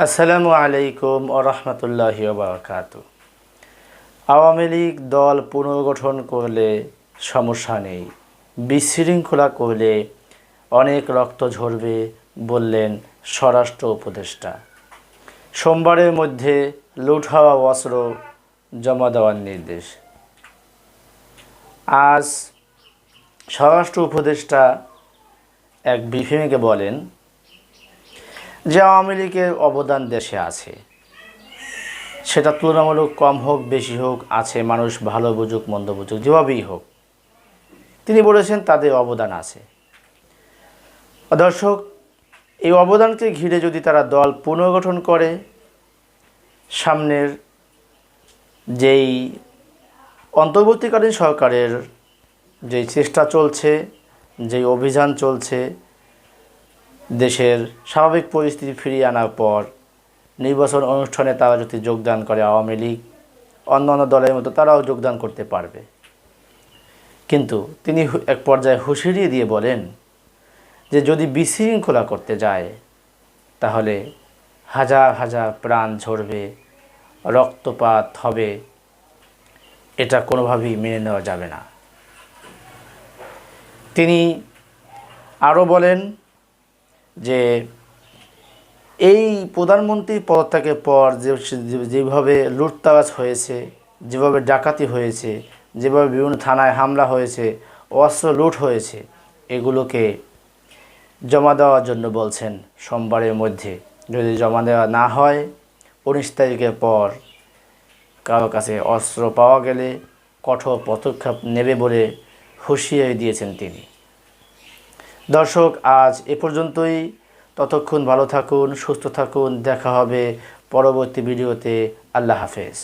আসসালামু আলাইকুম ওয়া রাহমাতুল্লাহি ওয়া বারাকাতুহু। আওয়ামী লীগ দল পুনর্গঠন করলে সমস্যা নেই, বিশৃঙ্খলা করলে অনেক রক্ত ঝরবে বললেন স্বরাষ্ট্র উপদেষ্টা। সোমবারের মধ্যে লুট হওয়া অস্ত্র জমা দেওয়ার নির্দেশ। আজ স্বরাষ্ট্র উপদেষ্টা এক ব্রিফিংয়ে বলেন যে আওয়ামী লীগের অবদান দেশে আছে, সেটা তুলনামূলক কম হোক বেশি হোক আছে, মানুষ ভালো বুঝুক মন্দ বুঝুক যেভাবেই হোক, তিনি বলেছেন তাদের অবদান আছে। দর্শক, এই অবদানকে ঘিরে যদি তারা দল পুনর্গঠন করে, সামনের যেই অন্তর্বর্তীকালীন সরকারের যেই চেষ্টা চলছে, যেই অভিযান চলছে, দেশের স্বাভাবিক পরিস্থিতি ফিরিয়ে আনার পর নির্বাচন অনুষ্ঠানে তারা যদি যোগদান করে, আওয়ামী লীগ অন্যান্য দলের মতো তারাও যোগদান করতে পারবে। কিন্তু তিনি এক পর্যায়ে হুঁশিয়ারি দিয়ে বলেন যে যদি বিশৃঙ্খলা করতে যায় তাহলে হাজার হাজার প্রাণ ঝরবে, রক্তপাত হবে, এটা কোনোভাবেই মেনে নেওয়া যাবে না। তিনি আরও বলেন যে এই প্রধানমন্ত্রীর পদত্যাগের পর যেভাবে লুটতরাজ হয়েছে, যেভাবে ডাকাতি হয়েছে, যেভাবে বিভিন্ন থানায় হামলা হয়েছে, অস্ত্র লুট হয়েছে, এগুলোকে জমা দেওয়ার জন্য বলছেন সোমবারের মধ্যে। যদি জমা দেওয়া না হয় 19 তারিখের পর কারো কাছে অস্ত্র পাওয়া গেলে কঠোর পদক্ষেপ নেবে বলে হুঁশিয়ারি দিয়েছেন তিনি। দর্শক, আজ এ পর্যন্তই। ততক্ষণ ভালো থাকুন, সুস্থ থাকুন। দেখা হবে পরবর্তী ভিডিওতে। আল্লাহ হাফেজ।